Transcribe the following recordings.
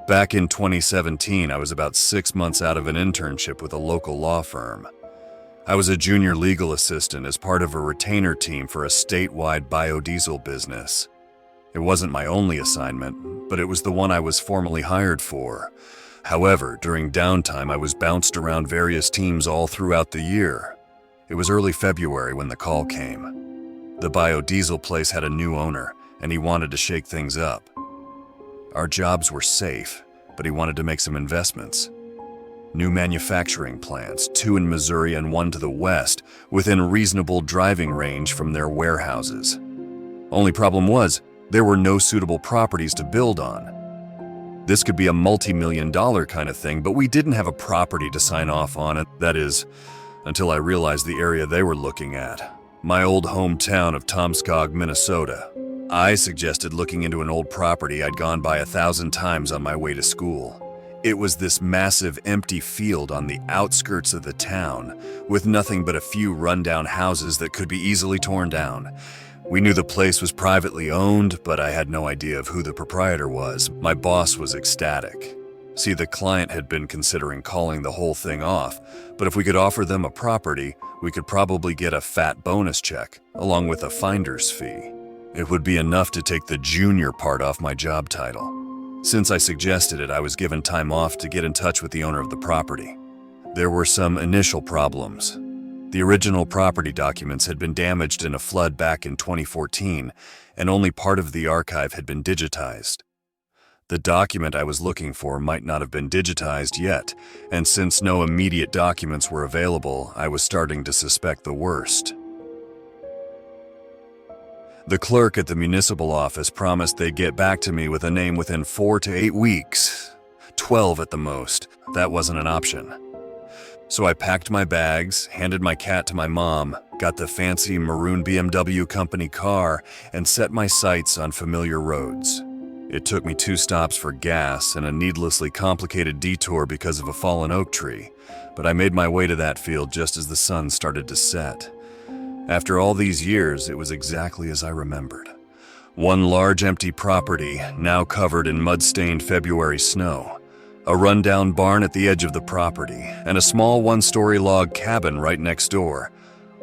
Back in 2017, I was about 6 months out of an internship with a local law firm. I was a junior legal assistant as part of a retainer team for a statewide biodiesel business. It wasn't my only assignment, but it was the one I was formally hired for. However, during downtime, I was bounced around various teams all throughout the year. It was early February when the call came. The biodiesel place had a new owner, and he wanted to shake things up. Our jobs were safe, but he wanted to make some investments. New manufacturing plants, 2 in Missouri and 1 to the west, within reasonable driving range from their warehouses. Only problem was, there were no suitable properties to build on. This could be a multi-million-dollar kind of thing, but we didn't have a property to sign off on it, that is, until I realized the area they were looking at, my old hometown of Tomskog, Minnesota. I suggested looking into an old property I'd gone by 1,000 times on my way to school. It was this massive empty field on the outskirts of the town, with nothing but a few rundown houses that could be easily torn down. We knew the place was privately owned, but I had no idea of who the proprietor was. My boss was ecstatic. See, the client had been considering calling the whole thing off, but if we could offer them a property, we could probably get a fat bonus check, along with a finder's fee. It would be enough to take the junior part off my job title. Since I suggested it, I was given time off to get in touch with the owner of the property. There were some initial problems. The original property documents had been damaged in a flood back in 2014, and only part of the archive had been digitized. The document I was looking for might not have been digitized yet, and since no immediate documents were available, I was starting to suspect the worst. The clerk at the municipal office promised they'd get back to me with a name within 4 to 8 weeks. 12 at the most. That wasn't an option. So I packed my bags, handed my cat to my mom, got the fancy maroon BMW company car, and set my sights on familiar roads. It took me 2 stops for gas and a needlessly complicated detour because of a fallen oak tree, but I made my way to that field just as the sun started to set. After all these years, it was exactly as I remembered. One large empty property, now covered in mud-stained February snow. A rundown barn at the edge of the property, and a small 1-story log cabin right next door.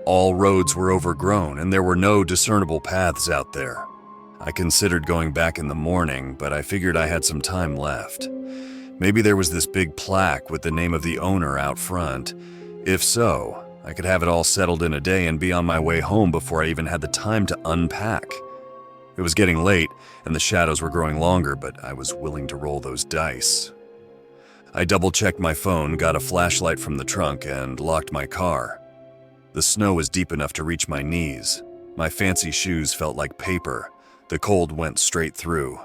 All roads were overgrown, and there were no discernible paths out there. I considered going back in the morning, but I figured I had some time left. Maybe there was this big plaque with the name of the owner out front. If so, I could have it all settled in a day and be on my way home before I even had the time to unpack. It was getting late, and the shadows were growing longer, but I was willing to roll those dice. I double-checked my phone, got a flashlight from the trunk, and locked my car. The snow was deep enough to reach my knees. My fancy shoes felt like paper. The cold went straight through.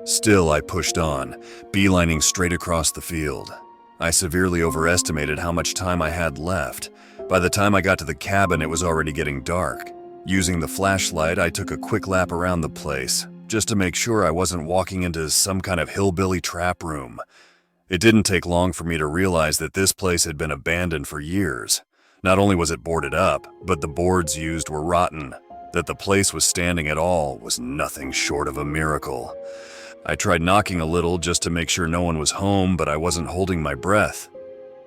Still, I pushed on, beelining straight across the field. I severely overestimated how much time I had left. By the time I got to the cabin, it was already getting dark. Using the flashlight, I took a quick lap around the place, just to make sure I wasn't walking into some kind of hillbilly trap room. It didn't take long for me to realize that this place had been abandoned for years. Not only was it boarded up, but the boards used were rotten. That the place was standing at all was nothing short of a miracle. I tried knocking a little just to make sure no one was home, but I wasn't holding my breath.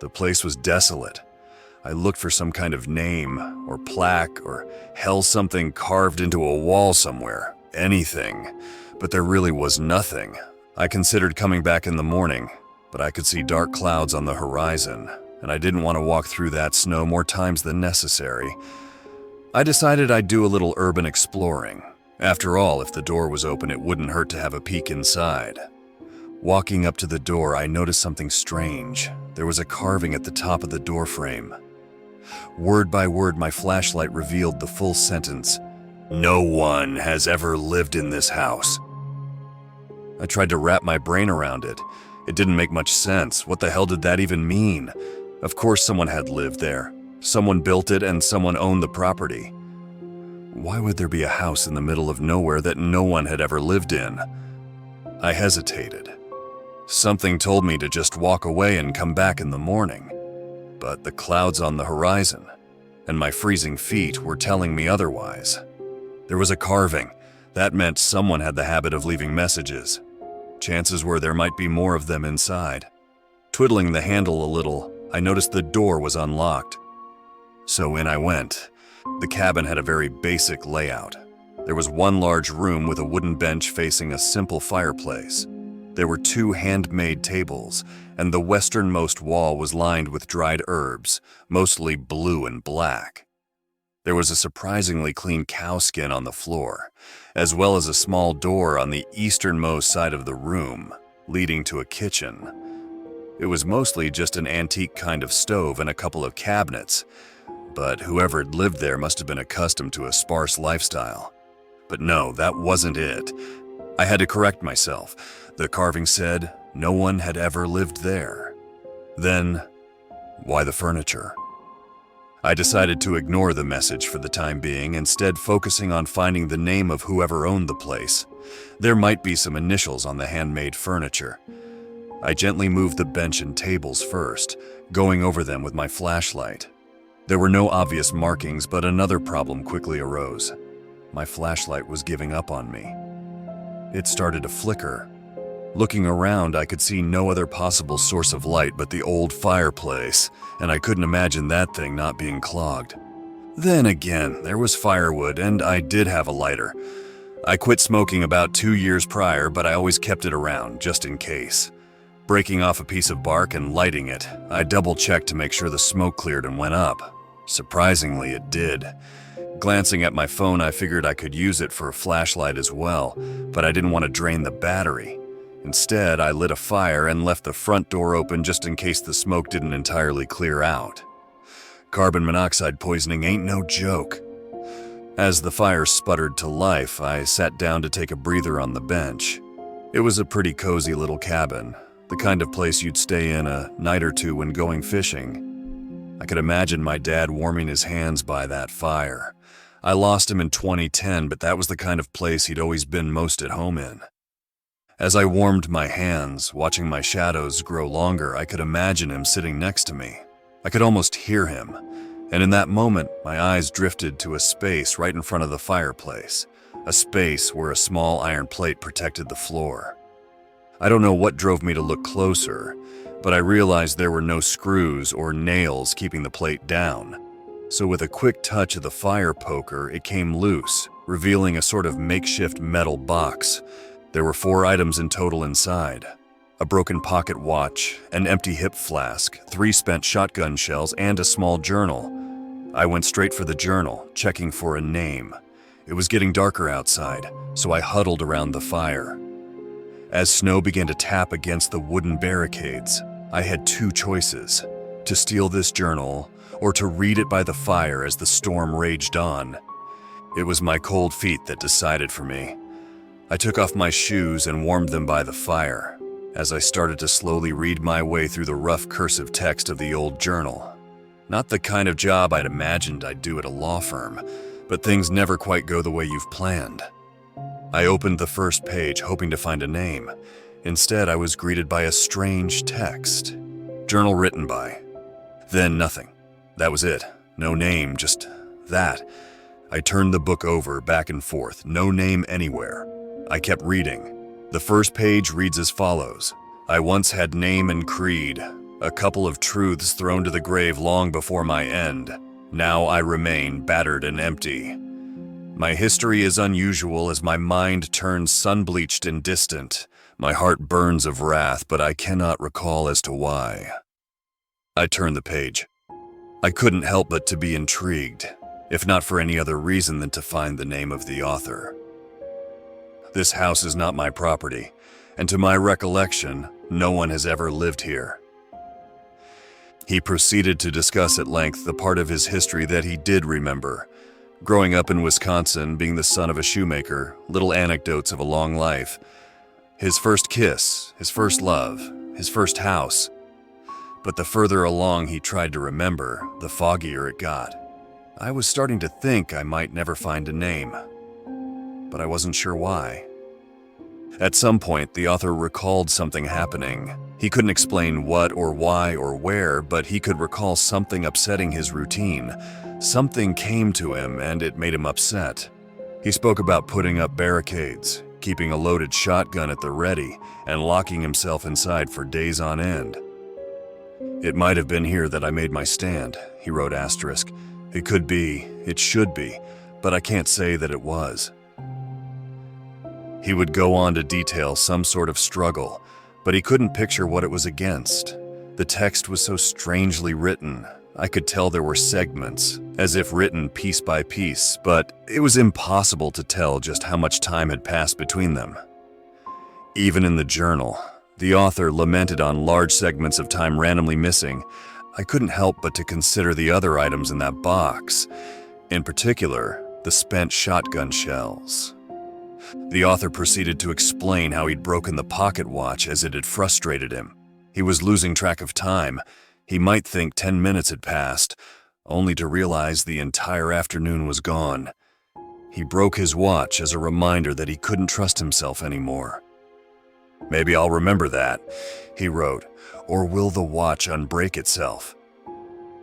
The place was desolate. I looked for some kind of name, or plaque, or hell something carved into a wall somewhere. Anything. But there really was nothing. I considered coming back in the morning, but I could see dark clouds on the horizon, and I didn't want to walk through that snow more times than necessary. I decided I'd do a little urban exploring. After all, if the door was open, it wouldn't hurt to have a peek inside. Walking up to the door, I noticed something strange. There was a carving at the top of the doorframe. Word by word, my flashlight revealed the full sentence, "No one has ever lived in this house." I tried to wrap my brain around it. It didn't make much sense. What the hell did that even mean? Of course someone had lived there. Someone built it and someone owned the property. Why would there be a house in the middle of nowhere that no one had ever lived in? I hesitated. Something told me to just walk away and come back in the morning. But the clouds on the horizon, and my freezing feet were telling me otherwise. There was a carving. That meant someone had the habit of leaving messages. Chances were there might be more of them inside. Twiddling the handle a little, I noticed the door was unlocked. So in I went. The cabin had a very basic layout. There was one large room with a wooden bench facing a simple fireplace. There were 2 handmade tables, and the westernmost wall was lined with dried herbs, mostly blue and black. There was a surprisingly clean cow skin on the floor, as well as a small door on the easternmost side of the room, leading to a kitchen. It was mostly just an antique kind of stove and a couple of cabinets, but whoever had lived there must have been accustomed to a sparse lifestyle. But no, that wasn't it. I had to correct myself. The carving said no one had ever lived there. Then, why the furniture? I decided to ignore the message for the time being, instead focusing on finding the name of whoever owned the place. There might be some initials on the handmade furniture. I gently moved the bench and tables first, going over them with my flashlight. There were no obvious markings, but another problem quickly arose. My flashlight was giving up on me. It started to flicker. Looking around, I could see no other possible source of light but the old fireplace, and I couldn't imagine that thing not being clogged. Then again, there was firewood, and I did have a lighter. I quit smoking about 2 years prior, but I always kept it around, just in case. Breaking off a piece of bark and lighting it, I double-checked to make sure the smoke cleared and went up. Surprisingly, it did. Glancing at my phone, I figured I could use it for a flashlight as well, but I didn't want to drain the battery. Instead, I lit a fire and left the front door open just in case the smoke didn't entirely clear out. Carbon monoxide poisoning ain't no joke. As the fire sputtered to life, I sat down to take a breather on the bench. It was a pretty cozy little cabin, the kind of place you'd stay in a night or two when going fishing. I could imagine my dad warming his hands by that fire. I lost him in 2010, but that was the kind of place he'd always been most at home in. As I warmed my hands, watching my shadows grow longer, I could imagine him sitting next to me. I could almost hear him, and in that moment, my eyes drifted to a space right in front of the fireplace, a space where a small iron plate protected the floor. I don't know what drove me to look closer, but I realized there were no screws or nails keeping the plate down. So with a quick touch of the fire poker, it came loose, revealing a sort of makeshift metal box. There were 4 items in total inside: a broken pocket watch, an empty hip flask, 3 spent shotgun shells, and a small journal. I went straight for the journal, checking for a name. It was getting darker outside, so I huddled around the fire. As snow began to tap against the wooden barricades, I had 2 choices: to steal this journal or to read it by the fire as the storm raged on. It was my cold feet that decided for me. I took off my shoes and warmed them by the fire, as I started to slowly read my way through the rough cursive text of the old journal. Not the kind of job I'd imagined I'd do at a law firm, but things never quite go the way you've planned. I opened the first page, hoping to find a name. Instead, I was greeted by a strange text. Journal written by. Then nothing. That was it. No name, just that. I turned the book over, back and forth, no name anywhere. I kept reading. The first page reads as follows: I once had name and creed, a couple of truths thrown to the grave long before my end. Now I remain battered and empty. My history is unusual as my mind turns sun-bleached and distant. My heart burns of wrath, but I cannot recall as to why. I turned the page. I couldn't help but to be intrigued, if not for any other reason than to find the name of the author. This house is not my property, and to my recollection, no one has ever lived here. He proceeded to discuss at length the part of his history that he did remember. Growing up in Wisconsin, being the son of a shoemaker, little anecdotes of a long life. His first kiss, his first love, his first house. But the further along he tried to remember, the foggier it got. I was starting to think I might never find a name, but I wasn't sure why. At some point, the author recalled something happening. He couldn't explain what or why or where, but he could recall something upsetting his routine. Something came to him and it made him upset. He spoke about putting up barricades, keeping a loaded shotgun at the ready and locking himself inside for days on end. "It might have been here that I made my stand," he wrote asterisk. "It could be, it should be, but I can't say that it was." He would go on to detail some sort of struggle, but he couldn't picture what it was against. The text was so strangely written. I could tell there were segments, as if written piece by piece, but it was impossible to tell just how much time had passed between them. Even in the journal, the author lamented on large segments of time randomly missing. I couldn't help but to consider the other items in that box, in particular, the spent shotgun shells. The author proceeded to explain how he'd broken the pocket watch as it had frustrated him. He was losing track of time. He might think 10 minutes had passed, only to realize the entire afternoon was gone. He broke his watch as a reminder that he couldn't trust himself anymore. "Maybe I'll remember that," he wrote, "or will the watch unbreak itself?"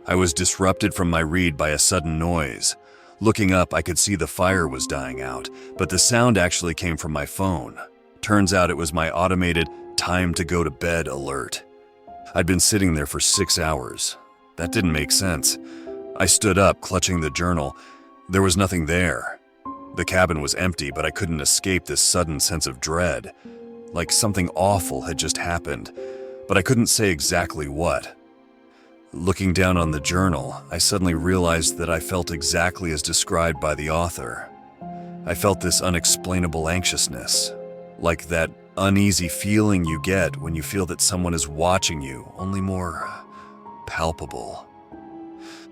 I was disrupted from my read by a sudden noise. Looking up, I could see the fire was dying out, but the sound actually came from my phone. Turns out it was my automated "time to go to bed" alert. I'd been sitting there for 6 hours. That didn't make sense. I stood up, clutching the journal. There was nothing there. The cabin was empty, but I couldn't escape this sudden sense of dread. Like something awful had just happened, but I couldn't say exactly what. Looking down on the journal, I suddenly realized that I felt exactly as described by the author. I felt this unexplainable anxiousness, like that uneasy feeling you get when you feel that someone is watching you, only more palpable.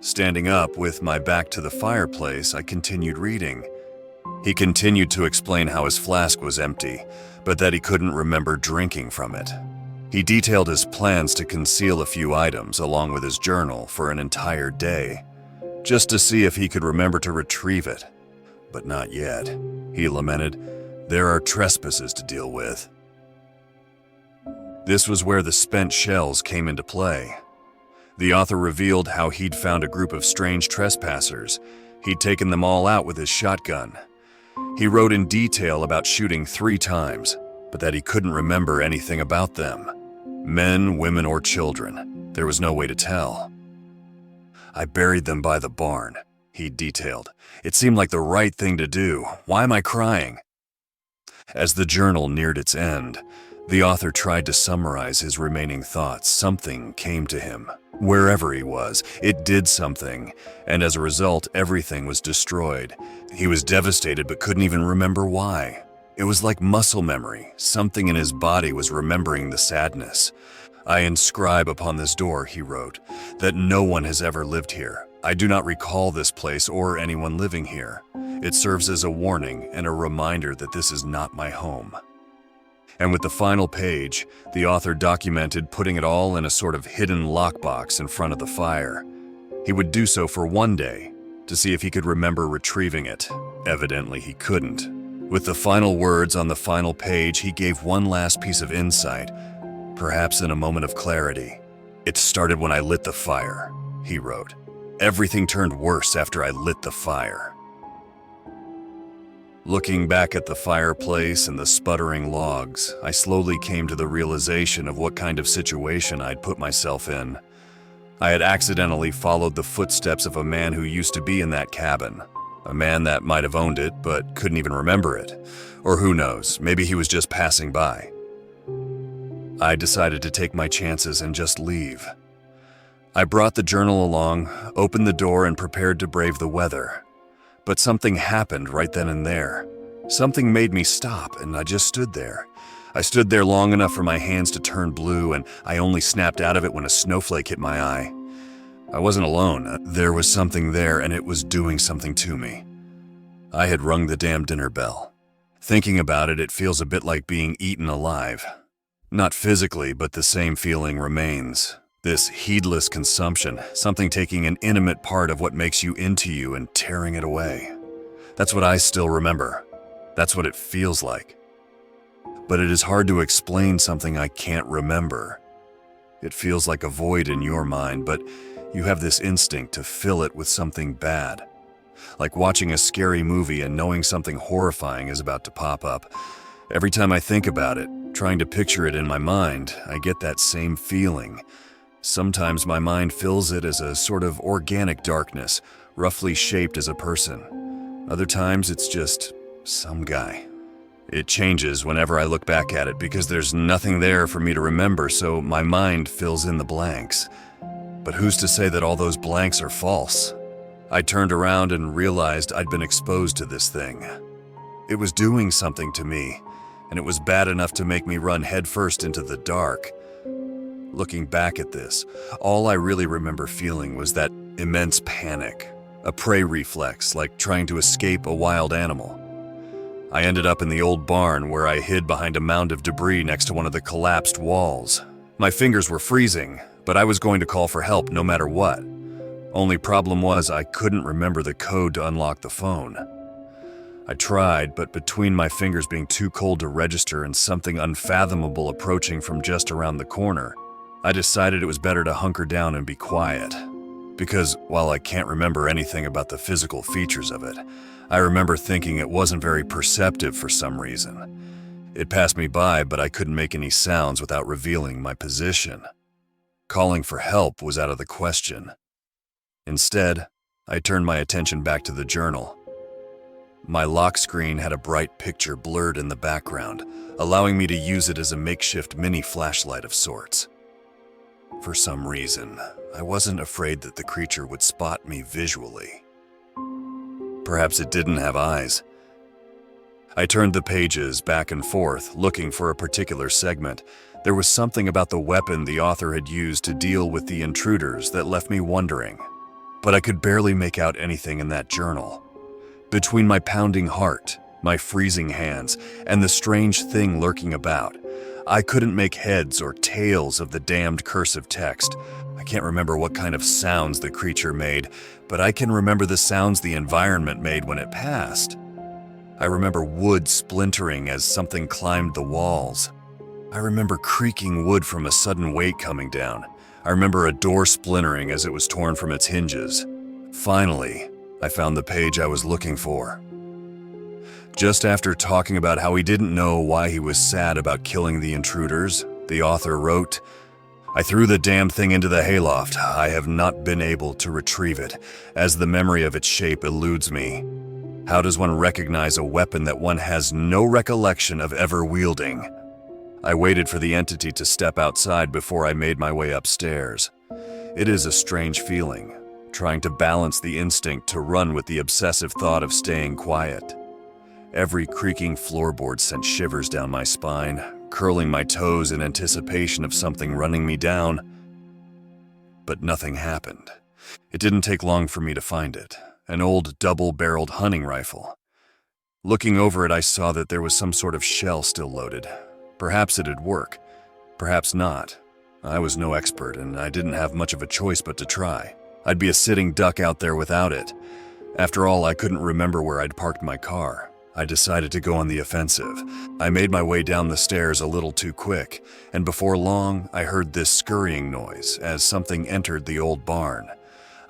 Standing up with my back to the fireplace, I continued reading. He continued to explain how his flask was empty, but that he couldn't remember drinking from it. He detailed his plans to conceal a few items along with his journal for an entire day, just to see if he could remember to retrieve it. But not yet, he lamented. There are trespasses to deal with. This was where the spent shells came into play. The author revealed how he'd found a group of strange trespassers. He'd taken them all out with his shotgun. He wrote in detail about shooting 3 times, but that he couldn't remember anything about them. Men, women, or children. There was no way to tell. "I buried them by the barn," he detailed. "It seemed like the right thing to do. Why am I crying?" As the journal neared its end, the author tried to summarize his remaining thoughts. Something came to him. Wherever he was, it did something, and as a result, everything was destroyed. He was devastated but couldn't even remember why. It was like muscle memory. Something in his body was remembering the sadness. "I inscribe upon this door," he wrote, "that no one has ever lived here. I do not recall this place or anyone living here. It serves as a warning and a reminder that this is not my home." And with the final page, the author documented putting it all in a sort of hidden lockbox in front of the fire. He would do so for 1 day, to see if he could remember retrieving it. Evidently he couldn't. With the final words on the final page, he gave one last piece of insight, perhaps in a moment of clarity. "It started when I lit the fire," he wrote. "Everything turned worse after I lit the fire." Looking back at the fireplace and the sputtering logs, I slowly came to the realization of what kind of situation I'd put myself in. I had accidentally followed the footsteps of a man who used to be in that cabin. A man that might have owned it, but couldn't even remember it. Or who knows, maybe he was just passing by. I decided to take my chances and just leave. I brought the journal along, opened the door, and prepared to brave the weather. But something happened right then and there. Something made me stop, and I just stood there. I stood there long enough for my hands to turn blue, and I only snapped out of it when a snowflake hit my eye. I wasn't alone. There was something there, and it was doing something to me. I had rung the damn dinner bell. Thinking about it, it feels a bit like being eaten alive. Not physically, but the same feeling remains. This heedless consumption, something taking an intimate part of what makes you into you and tearing it away. That's what I still remember. That's what it feels like. But it is hard to explain something I can't remember. It feels like a void in your mind, but you have this instinct to fill it with something bad. Like watching a scary movie and knowing something horrifying is about to pop up. Every time I think about it, trying to picture it in my mind, I get that same feeling. Sometimes my mind fills it as a sort of organic darkness, roughly shaped as a person. Other times it's just some guy. It changes whenever I look back at it because there's nothing there for me to remember, so my mind fills in the blanks. But who's to say that all those blanks are false? I turned around and realized I'd been exposed to this thing. It was doing something to me, and it was bad enough to make me run headfirst into the dark. Looking back at this, all I really remember feeling was that immense panic, a prey reflex like trying to escape a wild animal. I ended up in the old barn where I hid behind a mound of debris next to one of the collapsed walls. My fingers were freezing, but I was going to call for help no matter what. Only problem was I couldn't remember the code to unlock the phone. I tried, but between my fingers being too cold to register and something unfathomable approaching from just around the corner, I decided it was better to hunker down and be quiet. Because while I can't remember anything about the physical features of it, I remember thinking it wasn't very perceptive for some reason. It passed me by, but I couldn't make any sounds without revealing my position. Calling for help was out of the question. Instead, I turned my attention back to the journal. My lock screen had a bright picture blurred in the background, allowing me to use it as a makeshift mini flashlight of sorts. For some reason, I wasn't afraid that the creature would spot me visually. Perhaps it didn't have eyes. I turned the pages back and forth, looking for a particular segment. There was something about the weapon the author had used to deal with the intruders that left me wondering. But I could barely make out anything in that journal. Between my pounding heart, my freezing hands, and the strange thing lurking about, I couldn't make heads or tails of the damned cursive text. I can't remember what kind of sounds the creature made, but I can remember the sounds the environment made when it passed. I remember wood splintering as something climbed the walls. I remember creaking wood from a sudden weight coming down. I remember a door splintering as it was torn from its hinges. Finally, I found the page I was looking for. Just after talking about how he didn't know why he was sad about killing the intruders, the author wrote, "I threw the damn thing into the hayloft. I have not been able to retrieve it, as the memory of its shape eludes me. How does one recognize a weapon that one has no recollection of ever wielding?" I waited for the entity to step outside before I made my way upstairs. It is a strange feeling, trying to balance the instinct to run with the obsessive thought of staying quiet. Every creaking floorboard sent shivers down my spine, curling my toes in anticipation of something running me down. But nothing happened. It didn't take long for me to find it, an old double-barreled hunting rifle. Looking over it, I saw that there was some sort of shell still loaded. Perhaps it'd work, perhaps not. I was no expert, and I didn't have much of a choice but to try. I'd be a sitting duck out there without it. After all, I couldn't remember where I'd parked my car. I decided to go on the offensive. I made my way down the stairs a little too quick, and before long, I heard this scurrying noise as something entered the old barn.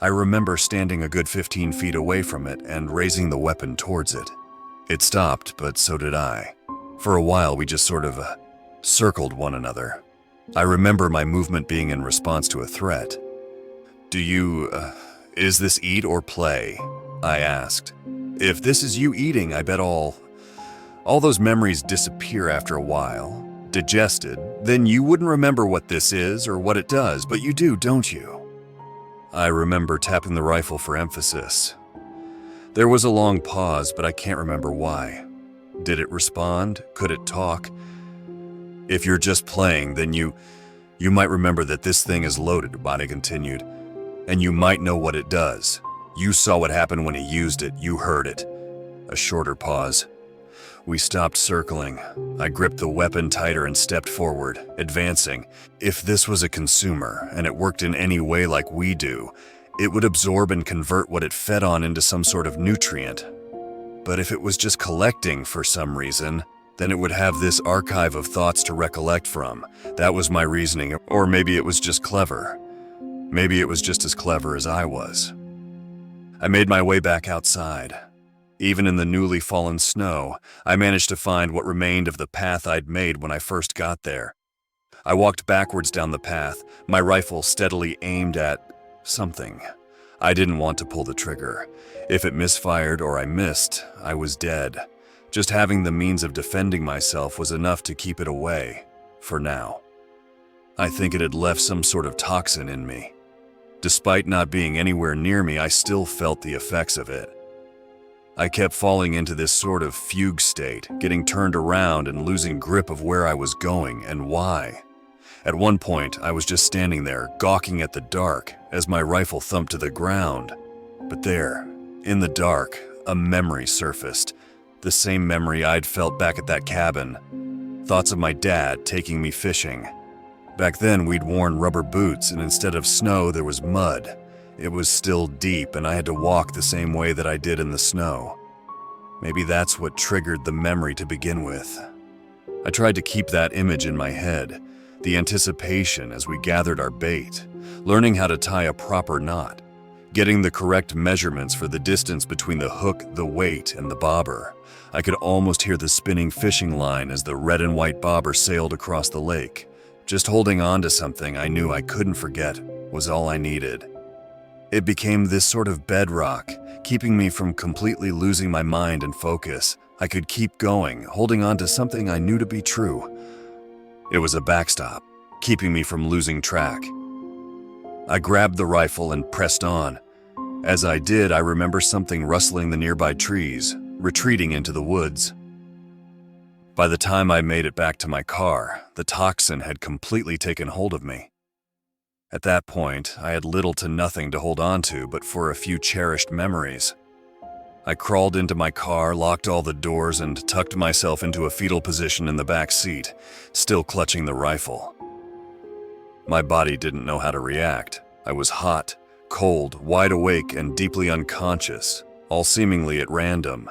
I remember standing a good 15 feet away from it and raising the weapon towards it. It stopped, but so did I. For a while, we just sort of circled one another. I remember my movement being in response to a threat. Is this eat or play?" I asked. "If this is you eating, I bet all those memories disappear after a while, digested, then you wouldn't remember what this is or what it does, but you do, don't you?" I remember tapping the rifle for emphasis. There was a long pause, but I can't remember why. Did it respond? Could it talk? "If you're just playing, then you might remember that this thing is loaded," Bonnie continued. "And you might know what it does. You saw what happened when he used it. You heard it." A shorter pause. We stopped circling. I gripped the weapon tighter and stepped forward, advancing. If this was a consumer, and it worked in any way like we do, it would absorb and convert what it fed on into some sort of nutrient. But if it was just collecting for some reason, then it would have this archive of thoughts to recollect from. That was my reasoning, or maybe it was just clever. Maybe it was just as clever as I was. I made my way back outside. Even in the newly fallen snow, I managed to find what remained of the path I'd made when I first got there. I walked backwards down the path, my rifle steadily aimed at something. I didn't want to pull the trigger. If it misfired or I missed, I was dead. Just having the means of defending myself was enough to keep it away, for now. I think it had left some sort of toxin in me. Despite not being anywhere near me, I still felt the effects of it. I kept falling into this sort of fugue state, getting turned around and losing grip of where I was going and why. At one point, I was just standing there, gawking at the dark, as my rifle thumped to the ground. But there, in the dark, a memory surfaced. The same memory I'd felt back at that cabin. Thoughts of my dad taking me fishing. Back then, we'd worn rubber boots, and instead of snow, there was mud. It was still deep, and I had to walk the same way that I did in the snow. Maybe that's what triggered the memory to begin with. I tried to keep that image in my head, the anticipation as we gathered our bait, learning how to tie a proper knot, getting the correct measurements for the distance between the hook, the weight, and the bobber. I could almost hear the spinning fishing line as the red and white bobber sailed across the lake. Just holding on to something I knew I couldn't forget was all I needed. It became this sort of bedrock, keeping me from completely losing my mind and focus. I could keep going, holding on to something I knew to be true. It was a backstop, keeping me from losing track. I grabbed the rifle and pressed on. As I did, I remember something rustling the nearby trees, retreating into the woods. By the time I made it back to my car, the toxin had completely taken hold of me. At that point, I had little to nothing to hold on to but for a few cherished memories. I crawled into my car, locked all the doors, and tucked myself into a fetal position in the back seat, still clutching the rifle. My body didn't know how to react. I was hot, cold, wide awake, and deeply unconscious, all seemingly at random.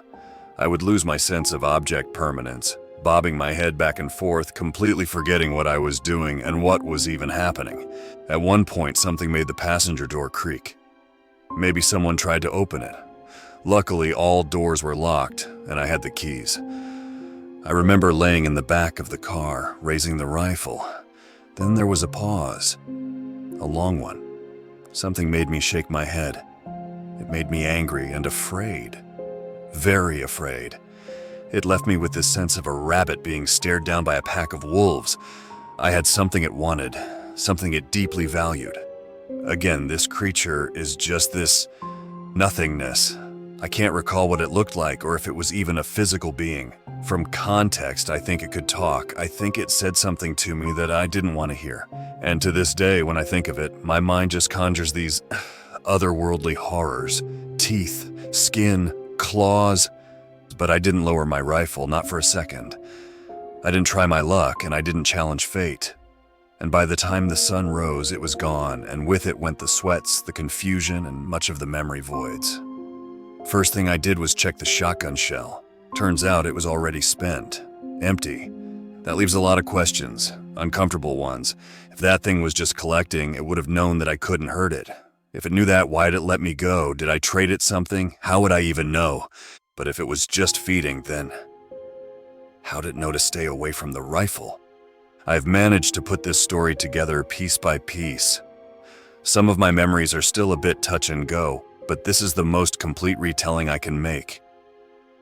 I would lose my sense of object permanence, bobbing my head back and forth, completely forgetting what I was doing and what was even happening. At one point, something made the passenger door creak. Maybe someone tried to open it. Luckily, all doors were locked, and I had the keys. I remember laying in the back of the car, raising the rifle. Then there was a pause, a long one. Something made me shake my head. It made me angry and afraid. Very afraid. It left me with this sense of a rabbit being stared down by a pack of wolves. I had something it wanted, something it deeply valued. Again, this creature is just this nothingness. I can't recall what it looked like or if it was even a physical being. From context, I think it could talk. I think it said something to me that I didn't want to hear. And to this day, when I think of it, my mind just conjures these otherworldly horrors. Teeth, skin, claws. But I didn't lower my rifle, not for a second. I didn't try my luck, and I didn't challenge fate. And by the time the sun rose, it was gone, and with it went the sweats, the confusion, and much of the memory voids. First thing I did was check the shotgun shell. Turns out it was already spent. Empty. That leaves a lot of questions, uncomfortable ones. If that thing was just collecting, it would have known that I couldn't hurt it. If it knew that, why'd it let me go? Did I trade it something? How would I even know? But if it was just feeding, then how'd it know to stay away from the rifle? I've managed to put this story together piece by piece. Some of my memories are still a bit touch and go, but this is the most complete retelling I can make.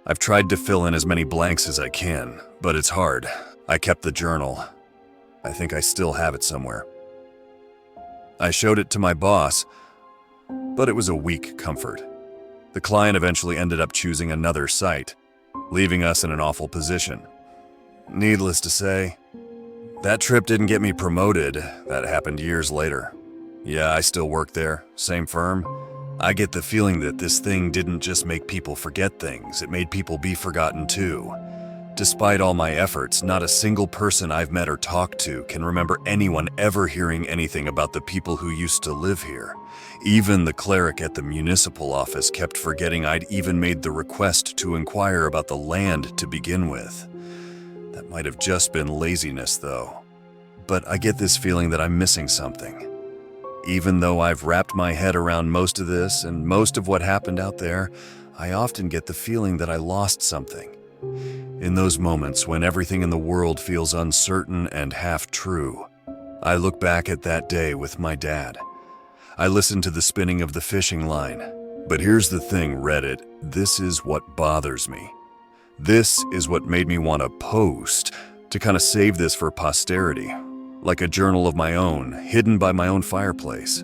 I've tried to fill in as many blanks as I can, but it's hard. I kept the journal. I think I still have it somewhere. I showed it to my boss, but it was a weak comfort. The client eventually ended up choosing another site, leaving us in an awful position. Needless to say, that trip didn't get me promoted. That happened years later. Yeah, I still work there, same firm. I get the feeling that this thing didn't just make people forget things, it made people be forgotten too. Despite all my efforts, not a single person I've met or talked to can remember anyone ever hearing anything about the people who used to live here. Even the cleric at the municipal office kept forgetting I'd even made the request to inquire about the land to begin with. That might have just been laziness, though. But I get this feeling that I'm missing something. Even though I've wrapped my head around most of this and most of what happened out there, I often get the feeling that I lost something. In those moments when everything in the world feels uncertain and half true, I look back at that day with my dad. I listen to the spinning of the fishing line. But here's the thing, Reddit, this is what bothers me. This is what made me want to post, to kind of save this for posterity, like a journal of my own, hidden by my own fireplace.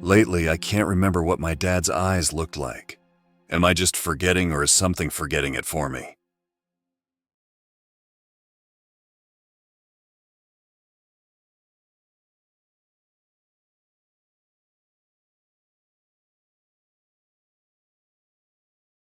Lately, I can't remember what my dad's eyes looked like. Am I just forgetting, or is something forgetting it for me?